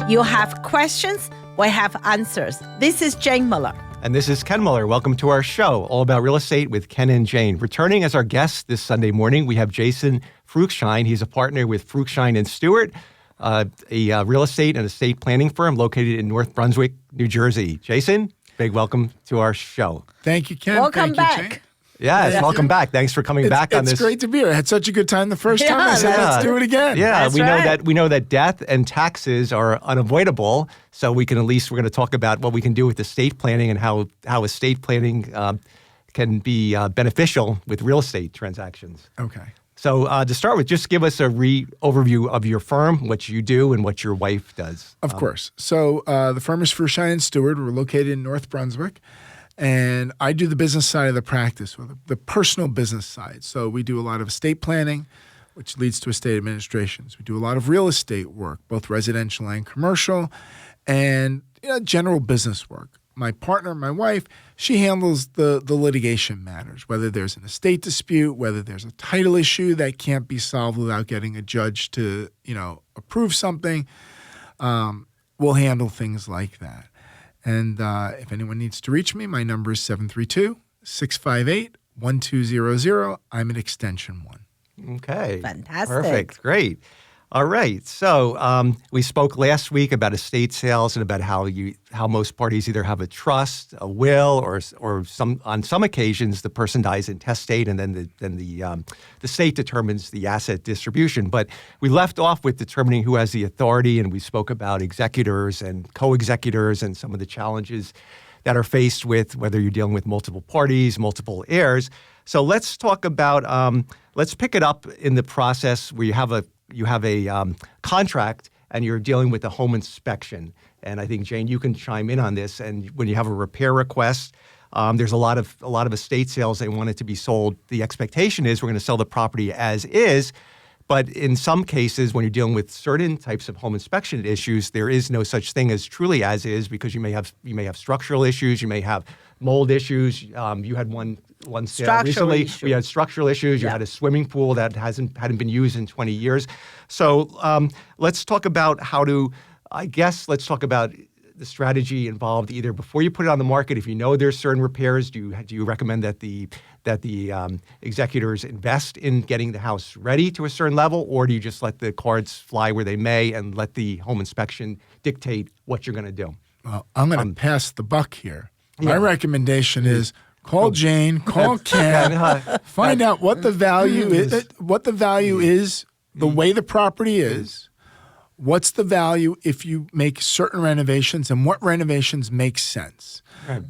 You have questions, we have answers. This is Jane Muller. And this is Ken Muller. Welcome to our show, All About Real Estate with Ken and Jane. Returning as our guest this Sunday morning, we have Jason Fruhschein. He's a partner with Fruhschein and Steward, a real estate and estate planning firm located in North Brunswick, New Jersey. Jason, big welcome to our show. Thank you, Ken. Welcome Thank you, back. Jane. Yes, welcome back. Thanks for coming back on this. It's great to be here. I had such a good time the first time. I said, let's do it again. Yeah, That's we right. know that death and taxes are unavoidable. So we're going to talk about what we can do with estate planning and how estate planning can be beneficial with real estate transactions. Okay. So to start with, just give us a overview of your firm, what you do, and what your wife does. Of course. So the firm is Fruhschein and Steward. We're located in North Brunswick. And I do the business side of the practice, or the personal business side. So we do a lot of estate planning, which leads to estate administrations. We do a lot of real estate work, both residential and commercial, and general business work. My partner, my wife, she handles the litigation matters, whether there's an estate dispute, whether there's a title issue that can't be solved without getting a judge to, approve something. We'll handle things like that. And if anyone needs to reach me, my number is 732-658-1200. I'm at extension 1. Okay. Fantastic. Perfect. Great. All right. So we spoke last week about estate sales and about how most parties either have a trust, a will, or on some occasions the person dies intestate, and then the state determines the asset distribution. But we left off with determining who has the authority, and we spoke about executors and co-executors and some of the challenges that are faced with whether you're dealing with multiple parties, multiple heirs. So let's talk about let's pick it up in the process where you have a contract and you're dealing with a home inspection. And I think, Jane, you can chime in on this. And when you have a repair request, there's a lot of estate sales. They want it to be sold. The expectation is we're going to sell the property as is. But in some cases, when you're dealing with certain types of home inspection issues, there is no such thing as truly as is, because you may have structural issues, you may have mold issues. You had one sale recently. We had structural issues. You had a swimming pool that hadn't been used in 20 years. So let's talk about let's talk about the strategy involved either before you put it on the market. If you know there's certain repairs, do you recommend that the executors invest in getting the house ready to a certain level, or do you just let the cards fly where they may and let the home inspection dictate what you're going to do? Well, I'm going to pass the buck here. My recommendation is call Jane, call Ken, find out what the value is, the way the property is. What's the value if you make certain renovations, and what renovations make sense? Right.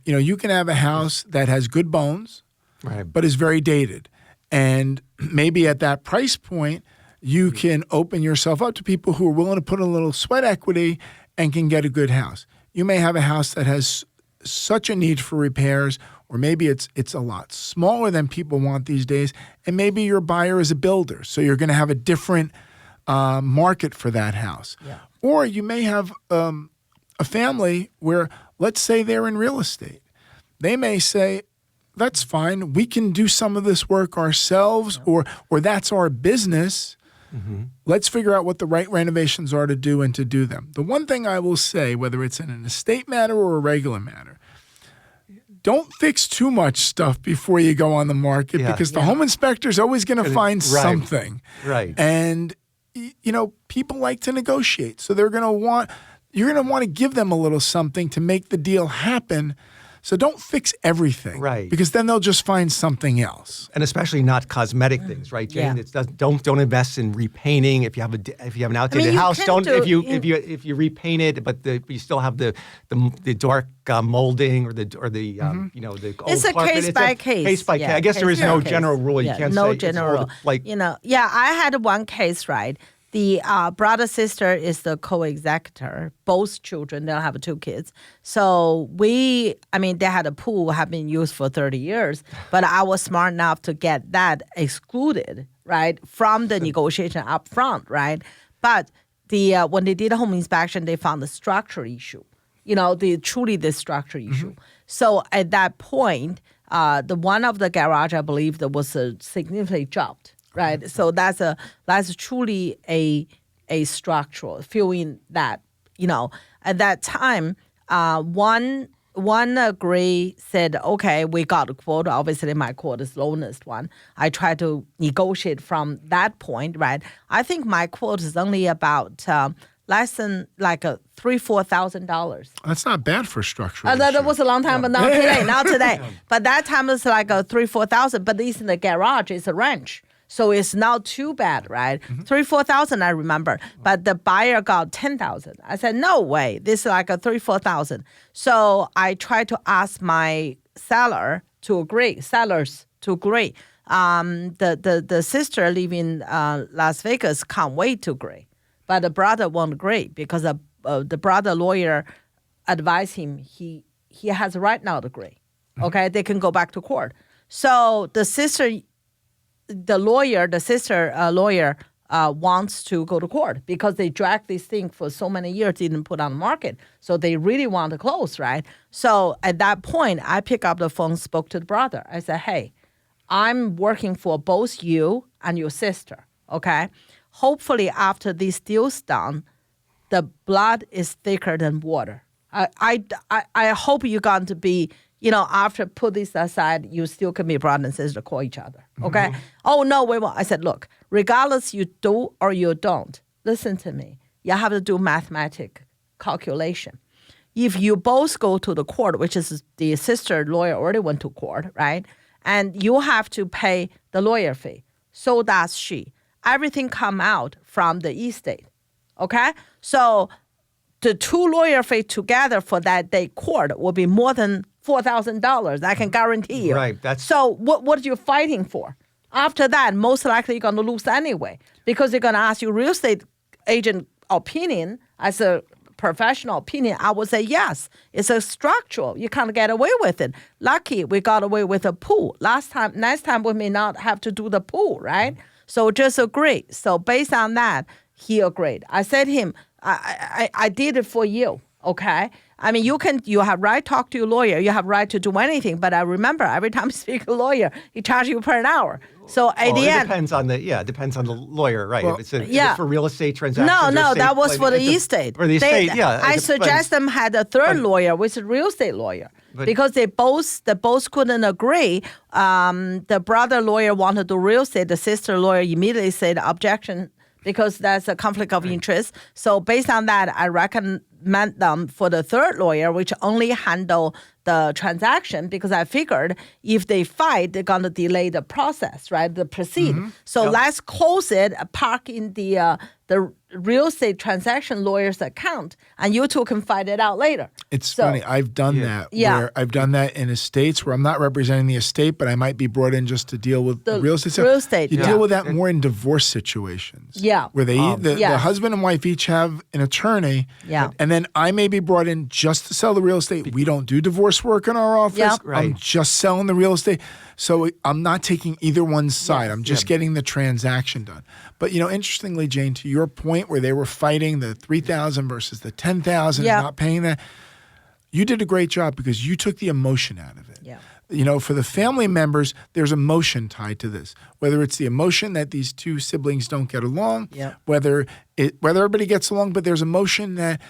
You can have a house that has good bones, but is very dated. And maybe at that price point, you can open yourself up to people who are willing to put a little sweat equity and can get a good house. You may have a house that has such a need for repairs, or maybe it's a lot smaller than people want these days, and maybe your buyer is a builder, so you're going to have a different market for that house. Yeah. Or you may have a family where, let's say they're in real estate. They may say, that's fine, we can do some of this work ourselves, or that's our business. Mm-hmm. Let's figure out what the right renovations are to do and to do them. The one thing I will say, whether it's in an estate matter or a regular matter, don't fix too much stuff before you go on the market, because the home inspector is always going to find something. Right. And, people like to negotiate. So you're going to want to give them a little something to make the deal happen. So don't fix everything, right? Because then they'll just find something else, and especially not cosmetic things, right, Jane? Yeah. Don't invest in repainting. If you have an outdated house, if you repaint it, but you still have the dark molding or the the old it's a carpet. Case by case. Case by case. I guess there is no general rule. You can't say general rule. I had one case, right? The brother-sister is the co-executor. Both children, they'll have 2 kids. So they had a pool, have been used for 30 years, but I was smart enough to get that excluded, right, from the negotiation up front, right? But when they did a home inspection, they found the structural issue, the structural issue. So at that point, the one of the garage, I believe, that was significantly dropped. Right, so that's truly a structural filling that at that time, one agree said, okay, we got a quote. Obviously, my quote is the lowest one. I try to negotiate from that point, right? I think my quote is only about less than like $3,000-$4,000. That's not bad for structural. That was a long time, but not today. But that time it was like $3,000-$4,000. But it's in the garage. It's a ranch. So it's not too bad, right? $3,000-$4,000, I remember. But the buyer got $10,000. I said, no way. This is like $3,000-$4,000. So I tried to ask my sellers to agree. The sister living in Las Vegas can't wait to agree. But the brother won't agree because the brother lawyer advised him he has a right now to agree. Okay, they can go back to court. So the sister lawyer wants to go to court because they dragged this thing for so many years, didn't put on the market. So they really want to close, right? So at that point, I picked up the phone, spoke to the brother. I said, hey, I'm working for both you and your sister, okay? Hopefully after this deal's done, the blood is thicker than water. I hope you're going to be, after put this aside, you still can be brother and sister, call each other, okay? Mm-hmm. Oh, no, we won't. I said, look, regardless you do or you don't, listen to me. You have to do mathematic calculation. If you both go to the court, which is the sister lawyer already went to court, right? And you have to pay the lawyer fee. So does she. Everything come out from the estate, okay? So the two lawyer fee together for that day court will be more than $4,000. I can guarantee you. Right. So what are you fighting for? After that, most likely you're going to lose anyway because they're going to ask you real estate agent opinion as a professional opinion. I would say yes. It's a structural. You can't get away with it. Lucky we got away with a pool. Next time we may not have to do the pool, right? So just agree. So based on that, he agreed. I said to him, I did it for you, okay? I mean, you have right to talk to your lawyer. You have right to do anything. But I remember every time you speak to a lawyer, he charges you per hour. So at the end, depends on the lawyer, right? Well, if it's for real estate transactions. No, that was for the estate. For the estate, I suggest them had a third lawyer, which is a real estate lawyer, because they both couldn't agree. The brother lawyer wanted to do real estate. The sister lawyer immediately said objection because that's a conflict of interest. So based on that, I recommend them for the third lawyer, which only handle the transaction, because I figured if they fight, they're going to delay the process, right? The proceed. Mm-hmm. So let's close it, park in the real estate transaction lawyer's account, and you two can fight it out later. It's funny. I've done that. Yeah. Where I've done that in estates where I'm not representing the estate, but I might be brought in just to deal with the real estate. Real estate. You deal with that more in divorce situations. Yeah. Where the husband and wife each have an attorney. Yeah. And then I may be brought in just to sell the real estate. We don't do divorce work in our office. Yeah. Right. I'm just selling the real estate. So I'm not taking either one's side. I'm just getting the transaction done. But, interestingly, Jane, to your point where they were fighting the $3,000 versus the $10,000, not paying that, you did a great job because you took the emotion out of it. Yeah. For the family members, there's emotion tied to this. Whether it's the emotion that these two siblings don't get along, whether everybody gets along, but there's emotion that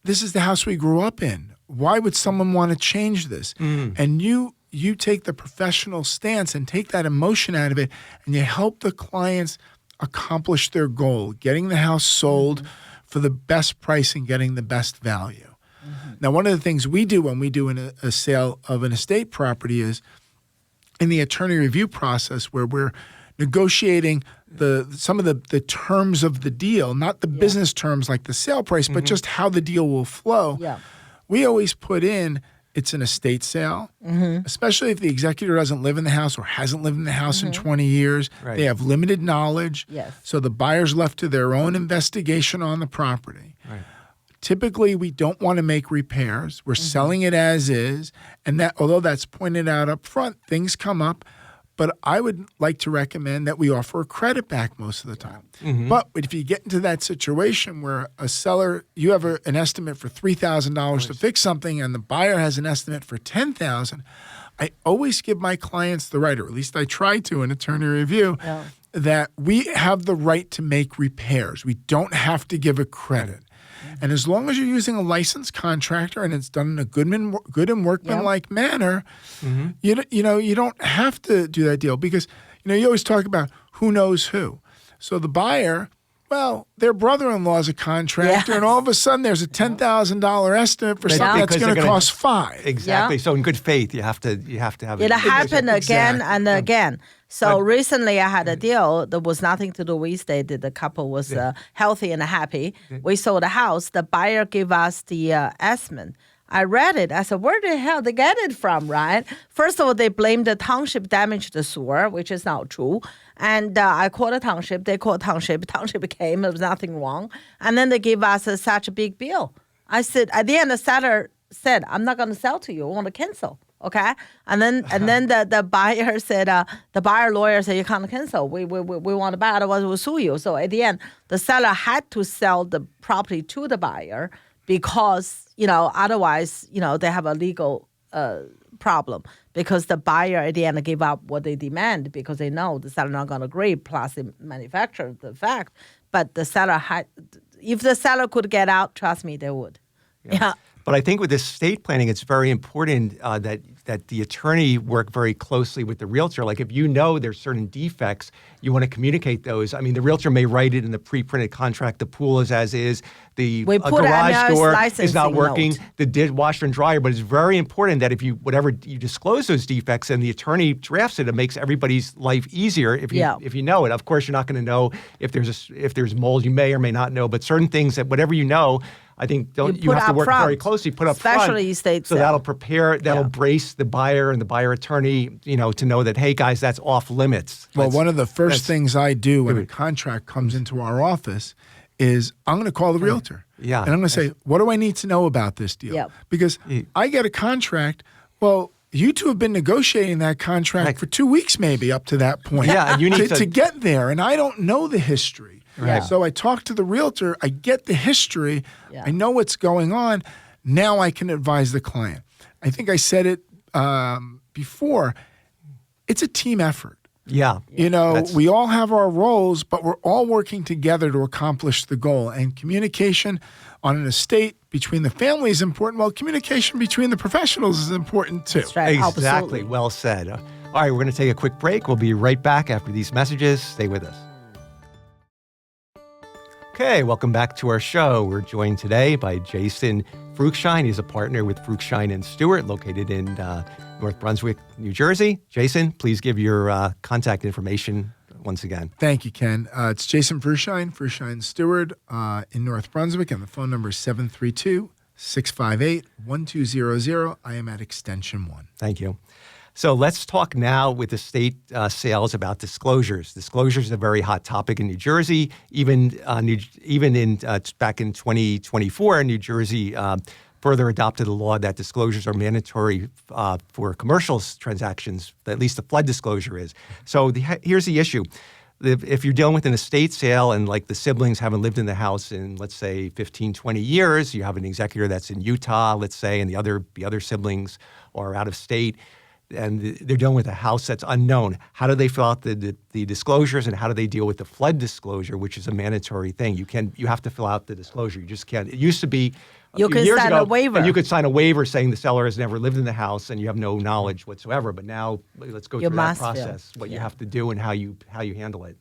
this is the house we grew up in. Why would someone want to change this? And you take the professional stance and take that emotion out of it, and you help the clients accomplish their goal, getting the house sold for the best price and getting the best value. Now, one of the things we do when we do a sale of an estate property is in the attorney review process where we're negotiating some of the terms of the deal, not the business terms like the sale price, but just how the deal will flow. Yeah. We always put in it's an estate sale, especially if the executor doesn't live in the house or hasn't lived in the house in 20 years. Right. They have limited knowledge. Yes. So the buyer's left to their own investigation on the property. Right. Typically, we don't want to make repairs. We're selling it as is. And that, although that's pointed out up front, things come up. But I would like to recommend that we offer a credit back most of the time. But if you get into that situation where a seller, you have an estimate for $3,000 to fix something and the buyer has an estimate for $10,000, I always give my clients the right, or at least I try to in attorney review, that we have the right to make repairs. We don't have to give a credit. And as long as you're using a licensed contractor and it's done in a good and workmanlike manner, you don't have to do that deal because, you always talk about who knows who. So the buyer, well, their brother-in-law is a contractor, and all of a sudden there's a $10,000 estimate for something that's going to cost $5,000. Exactly. Yeah. So in good faith, you have to have it. It happened again and again. So But- recently I had a deal that was nothing to do with estate. The couple was healthy and happy. We sold a house. The buyer gave us the estimate. I read it. I said, where the hell they get it from, right? First of all, they blamed the township damaged the sewer, which is not true. And I called the township. They called township. Township came. There was nothing wrong. And then they gave us such a big bill. I said, at the end, the seller said, I'm not going to sell to you. I want to cancel. Okay? And then the buyer said, the buyer lawyer said, you can't cancel. We want to buy, otherwise we'll sue you. So at the end, the seller had to sell the property to the buyer because, otherwise, they have a legal problem because the buyer at the end gave up what they demand because they know the seller not going to agree, plus the manufacturer, the fact. But the seller if the seller could get out, trust me, they would. Yeah. But I think with estate planning, it's very important that the attorney work very closely with the realtor. Like if there's certain defects, you want to communicate those. I mean, the realtor may write it in the pre-printed contract. The pool is as is. The garage door is not working. The dishwasher and dryer. But it's very important that whatever you disclose those defects and the attorney drafts it, it makes everybody's life easier if you know it. Of course, you're not going to know if there's mold. You may or may not know, but certain things that whatever you know. I think you have to work very closely, put up front. Especially estate so that'll brace the buyer and the buyer attorney, to know that, hey guys, that's off limits. Well, one of the first things I do when a contract comes into our office is I'm going to call the realtor. Yeah. And I'm going to say, what do I need to know about this deal? Yep. Because I get a contract, well, you two have been negotiating that contract for 2 weeks maybe up to that point. Yeah, and you need to get there, and I don't know the history. Right. So I talk to the realtor, I get the history, I know what's going on. Now I can advise the client. I think I said it before. It's a team effort. Yeah. We all have our roles, but we're all working together to accomplish the goal. And communication on an estate between the family is important. Well, communication between the professionals is important too. That's right. Exactly. Absolutely. Well said. All right, we're going to take a quick break. We'll be right back after these messages. Stay with us. Okay, welcome back to our show. We're joined today by Jason Fruhschein. He's a partner with Fruhschein and Steward, located in North Brunswick, New Jersey. Jason, please give your contact information once again. Thank you, Ken. It's Jason Fruhschein Steward in North Brunswick, and the phone number is 732-658-1200. I am at extension 1. Thank you. So let's talk now with estate sales about disclosures. Disclosures is a very hot topic in New Jersey. Even in back in 2024, New Jersey further adopted a law that disclosures are mandatory for commercial transactions. At least the flood disclosure is. So here's the issue. If you're dealing with an estate sale and like the siblings haven't lived in the house in, let's say, 15, 20 years, you have an executor that's in Utah, let's say, and the other siblings are out of state, and they're dealing with a house that's unknown. How do they fill out the disclosures, and how do they deal with the flood disclosure, which is a mandatory thing? You have to fill out the disclosure. You just can't. It used to be you can sign a waiver. And you could sign a waiver saying the seller has never lived in the house and you have no knowledge whatsoever. But now let's go through that process, what you have to do and how you handle it.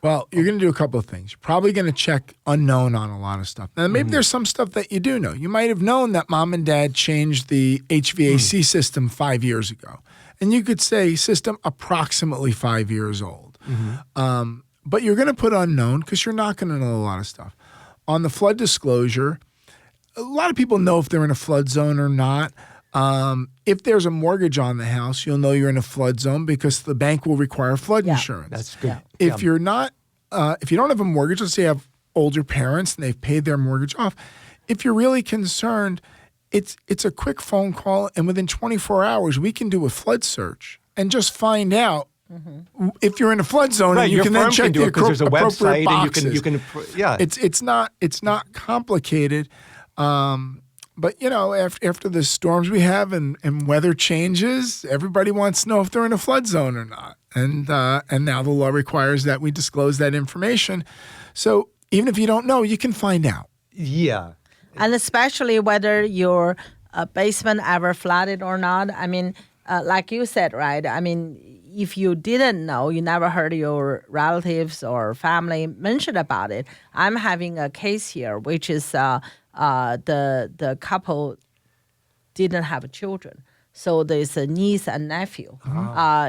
Well, you're going to do a couple of things. You're probably going to check unknown on a lot of stuff. Now, maybe there's some stuff that you do know. You might have known that mom and dad changed the HVAC system 5 years ago. And you could say system approximately 5 years old. But you're going to put unknown because you're not going to know a lot of stuff. On the flood disclosure, a lot of people know if they're in a flood zone or not. If there's a mortgage on the house, you'll know you're in a flood zone because the bank will require flood insurance. That's good. If you're not, if you don't have a mortgage, let's say you have older parents and they've paid their mortgage off. If you're really concerned, it's a quick phone call, and within 24 hours, we can do a flood search and just find out if you're in a flood zone. Right, and you can then check the because there's a website boxes. and you can yeah. It's not complicated. But, after the storms we have and weather changes, everybody wants to know if they're in a flood zone or not. And now the law requires that we disclose that information. So even if you don't know, you can find out. Yeah. And especially whether your basement ever flooded or not. I mean, like you said, right? I mean, if you didn't know, you never heard your relatives or family mention about it. I'm having a case here, which is the couple didn't have children. So there's a niece and nephew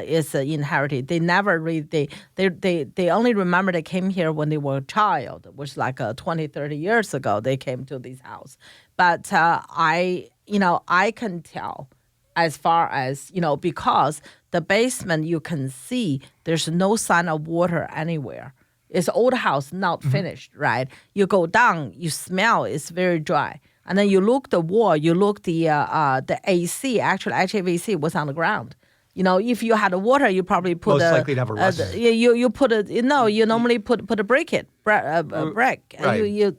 is inherited. They never really, they only remember they came here when they were a child, which like 20, 30 years ago, they came to this house. But I can tell as far as, because the basement, you can see there's no sign of water anywhere. It's old house, not finished, right? You go down, you smell, it's very dry. And then you look the wall, you look the AC, actually HVAC was on the ground. If you had water, you probably put most likely to have a rust. You put it. You normally put a brick. Right. You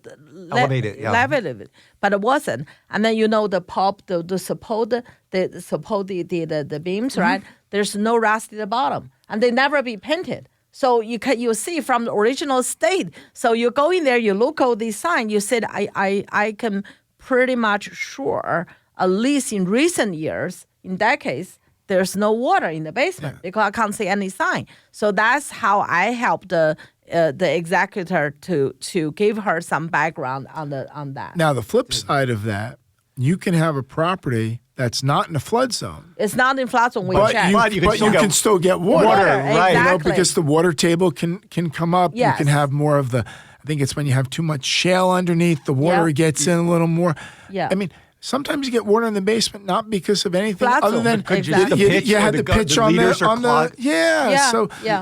elevate it, yeah. elevate it, but it wasn't. And then the pop, the support, the beams, right? There's no rust at the bottom, and they never be painted. So you see from the original state. So you go in there, you look at the sign. You said I can pretty much sure, at least in recent years, in decades, there's no water in the basement because I can't see any sign. So that's how I helped the executor to give her some background on that. Now the flip side of that, you can have a property that's not in a flood zone. It's not in flood zone. But you can still get water, right? Exactly. Because the water table can come up. Yes. You can have more of the. I think it's when you have too much shale underneath, the water gets in a little more. Yeah. I mean, sometimes you get water in the basement not because of anything Flood other zone. than you had the pitch on the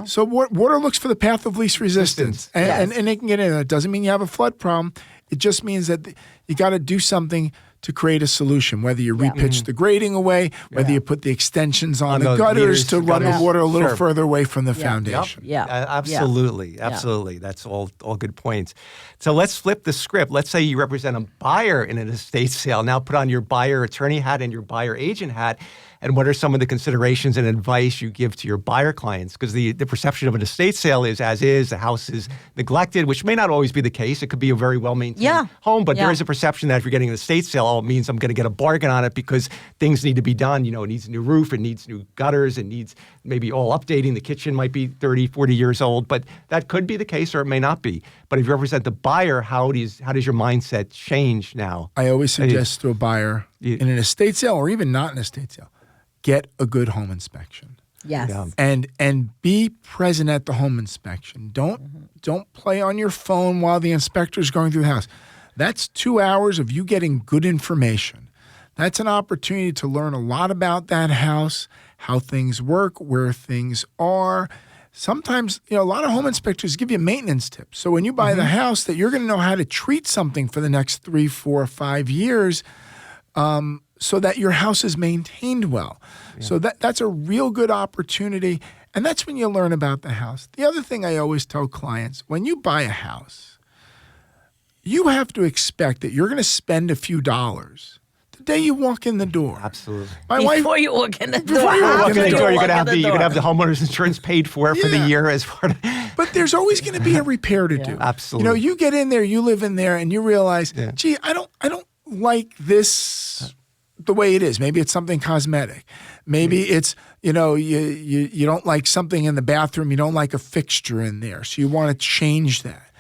So water looks for the path of least resistance, and it can get in. It doesn't mean you have a flood problem. It just means that you got to do something to create a solution, whether you repitch the grading away, whether you put the extensions on the gutters to run the water a little further away from the foundation. Absolutely. That's all good points. So let's flip the script. Let's say you represent a buyer in an estate sale. Now put on your buyer attorney hat and your buyer agent hat. And what are some of the considerations and advice you give to your buyer clients? Because the perception of an estate sale is as is, the house is neglected, which may not always be the case. It could be a very well-maintained home, but there is a perception that if you're getting an estate sale, it means I'm going to get a bargain on it because things need to be done. It needs a new roof, it needs new gutters, it needs maybe all updating. The kitchen might be 30, 40 years old, but that could be the case or it may not be. But if you represent the buyer, how does your mindset change now? I always suggest to a buyer in an estate sale or even not an estate sale, get a good home inspection. Yes. Yeah. And be present at the home inspection. Don't play on your phone while the inspector's going through the house. That's 2 hours of you getting good information. That's an opportunity to learn a lot about that house, how things work, where things are. Sometimes, a lot of home inspectors give you maintenance tips. So when you buy the house, that you're going to know how to treat something for the next 3, 4, 5 years, so that your house is maintained well. Yeah. So that's a real good opportunity, and that's when you learn about the house. The other thing I always tell clients, when you buy a house, you have to expect that you're going to spend a few dollars the day you walk in the door. Absolutely. Before you walk in the door. You're going to have the homeowner's insurance paid for the year as part of. But there's always going to be a repair to do. Absolutely. You get in there, you live in there, and you realize, gee, I don't like this the way it is. Maybe it's something cosmetic. Maybe it's, you don't like something in the bathroom. You don't like a fixture in there. So you want to change that.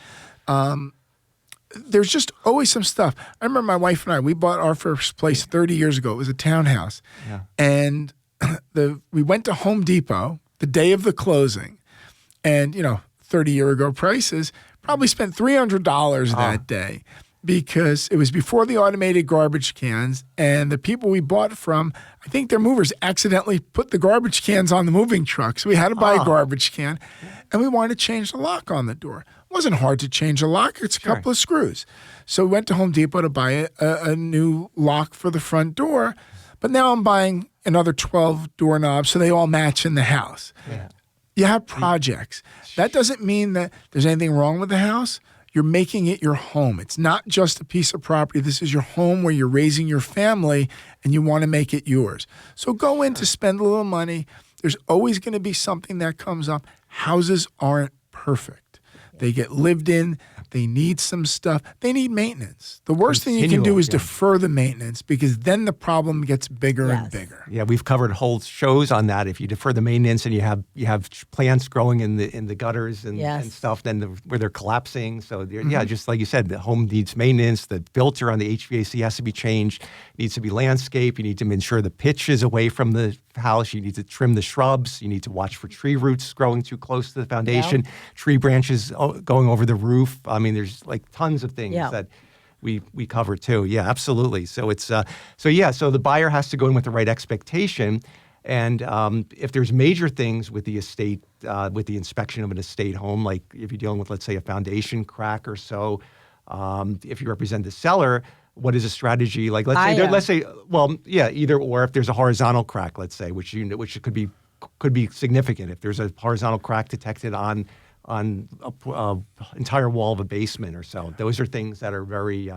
There's just always some stuff. I remember my wife and I, we bought our first place 30 years ago. It was a townhouse. Yeah. And we went to Home Depot the day of the closing. And, 30-year ago prices, probably spent $300 that day. Because it was before the automated garbage cans, and the people we bought from, I think their movers accidentally put the garbage cans on the moving truck. So we had to buy a garbage can, and we wanted to change the lock on the door. It wasn't hard to change a lock. It's a couple of screws. So we went to Home Depot to buy a new lock for the front door, but now I'm buying another 12 doorknobs so they all match in the house. Yeah. You have projects. That doesn't mean that there's anything wrong with the house. You're making it your home. It's not just a piece of property. This is your home where you're raising your family and you want to make it yours. So go in to spend a little money. There's always going to be something that comes up. Houses aren't perfect. They get lived in. They need some stuff. They need maintenance. The worst thing you can do is defer the maintenance, because then the problem gets bigger and bigger. Yeah, we've covered whole shows on that. If you defer the maintenance and you have plants growing in the gutters and stuff, then where they're collapsing. So just like you said, the home needs maintenance. The filter on the HVAC has to be changed. It needs to be landscaped. You need to ensure the pitch is away from the house. You need to trim the shrubs. You need to watch for tree roots growing too close to the foundation, tree branches going over the roof. I mean, there's like tons of things that we cover too. Yeah, absolutely. So it's so the buyer has to go in with the right expectation. And if there's major things with the estate, with the inspection of an estate home, like if you're dealing with, let's say, a foundation crack or so, if you represent the seller, what is a strategy? Like, let's say, either or. If there's a horizontal crack, let's say, which could be significant. If there's a horizontal crack detected on a entire wall of a basement or so, those are things that are very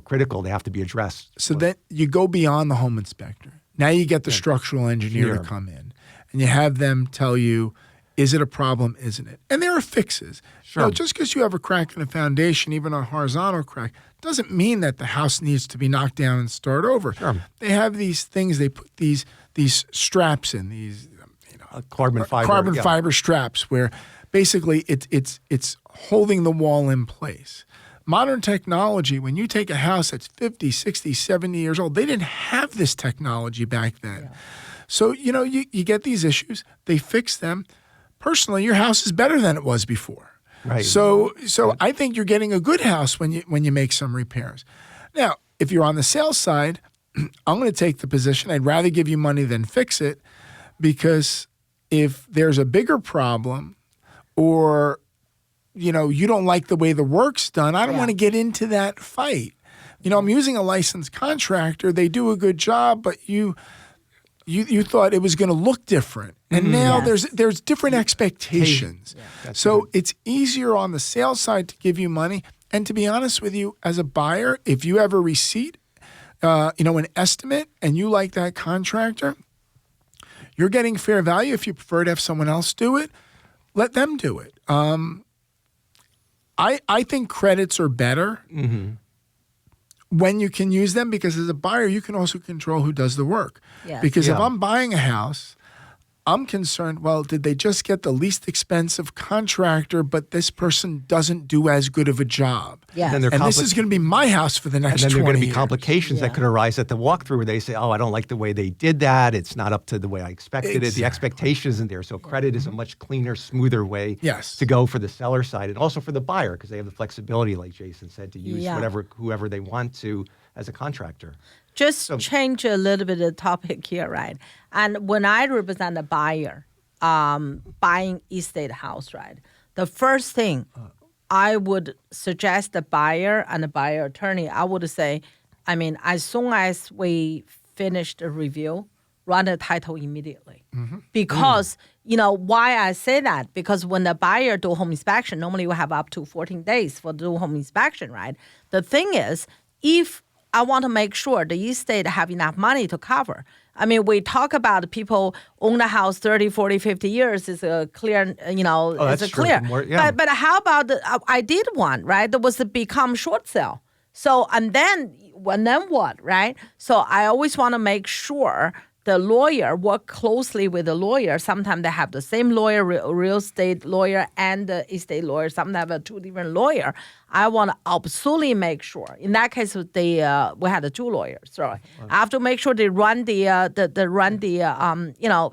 critical. They have to be addressed. So then you go beyond the home inspector. Now you get the structural engineer to come in, and you have them tell you, is it a problem, isn't it? And there are fixes. Sure. Just because you have a crack in the foundation, even a horizontal crack, doesn't mean that the house needs to be knocked down and start over. Sure. They have these things, they put these straps in, these carbon fiber straps, where basically it's holding the wall in place. Modern technology, when you take a house that's 50, 60, 70 years old, they didn't have this technology back then. Yeah. So, you get these issues, they fix them. Personally, your house is better than it was before. Right. So I think you're getting a good house when you make some repairs. Now, if you're on the sales side, I'm going to take the position, I'd rather give you money than fix it, because if there's a bigger problem, or you don't like the way the work's done, I don't want to get into that fight. I'm using a licensed contractor. They do a good job, but you thought it was going to look different. And now there's different expectations. Yeah, so it's easier on the sales side to give you money. And to be honest with you, as a buyer, if you have a receipt, an estimate, and you like that contractor, you're getting fair value. If you prefer to have someone else do it, let them do it. I think credits are better when you can use them, because as a buyer, you can also control who does the work. Yes. Because if I'm buying a house, I'm concerned, well, did they just get the least expensive contractor, but this person doesn't do as good of a job? Yes. And this is going to be my house for the next 20 years. And then there are going to be complications that could arise at the walkthrough, where they say, I don't like the way they did that. It's not up to the way I expected it. The expectation isn't there. So credit is a much cleaner, smoother way to go for the seller side, and also for the buyer, because they have the flexibility, like Jason said, to use whoever they want to as a contractor. Just change a little bit of the topic here, right? And when I represent a buyer buying estate house, right, the first thing I would suggest the buyer and the buyer attorney, I would say, as soon as we finish the review, run the title immediately. Because, why I say that? Because when the buyer do home inspection, normally we have up to 14 days for do home inspection, right? The thing is, if I want to make sure the estate have enough money to cover. We talk about people own a house 30, 40, 50 years is a clear, it's a clear. But how about, I did one, right? That was to become short sale. So, and then what, right? So I always want to make sure the lawyer work closely with the lawyer. Sometimes they have the same lawyer, real estate lawyer and the estate lawyer. Sometimes have two different lawyers. I want to absolutely make sure. In that case, we had the two lawyers. So I have to make sure they run the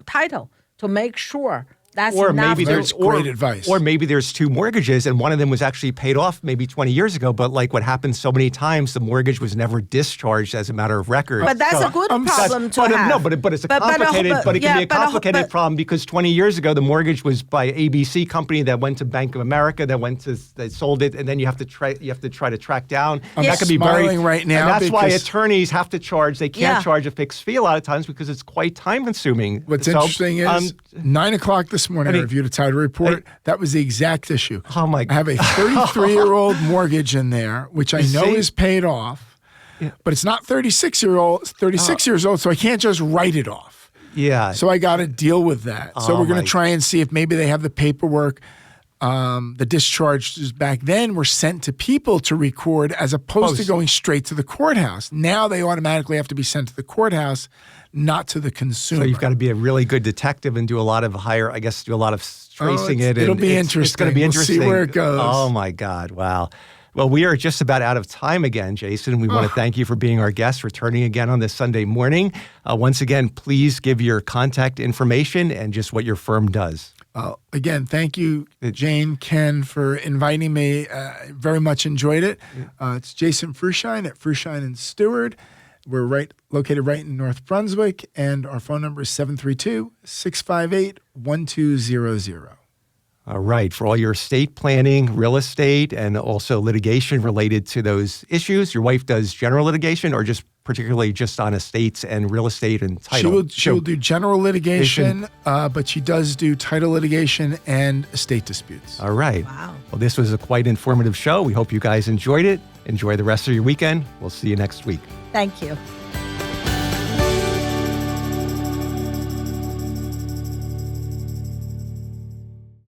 title to make sure. That's great advice. Or maybe there's two mortgages, and one of them was actually paid off maybe 20 years ago, but like what happens so many times, the mortgage was never discharged as a matter of record. But that's a good problem to have. No, but it's a complicated, but it can be a complicated problem, because 20 years ago, the mortgage was by ABC company that went to Bank of America, they sold it, and then you have to try to track down. That could be smiling right now. And that's why attorneys have to charge. They can't charge a fixed fee a lot of times, because it's quite time consuming. What's interesting is 9 o'clock this morning, I reviewed a title report. That was the exact issue. Oh my God. I have a 33-year-old mortgage in there, which I know is paid off, but it's not 36 years old, so I can't just write it off. Yeah. So I got to deal with that. So we're going to try and see if maybe they have the paperwork. the discharges back then were sent to people to record as opposed to going straight to the courthouse. Now they automatically have to be sent to the courthouse, not to the consumer. So you've got to be a really good detective and do a lot of tracing it. It'll be interesting. It's going to be interesting. We'll see where it goes. Oh, my God. Wow. Well, we are just about out of time again, Jason. We want to thank you for being our guest, returning again on this Sunday morning. Once again, please give your contact information and just what your firm does. Again, thank you, Jane, Ken, for inviting me. Very much enjoyed it. It's Jason Fruhschein at Fruhschein & Steward. We're located right in North Brunswick, and our phone number is 732-658-1200. All right. For all your estate planning, real estate, and also litigation related to those issues, your wife does general litigation or just particularly just on estates and real estate and title? She will do general litigation, but she does do title litigation and estate disputes. All right. Wow. Well, this was a quite informative show. We hope you guys enjoyed it. Enjoy the rest of your weekend. We'll see you next week. Thank you.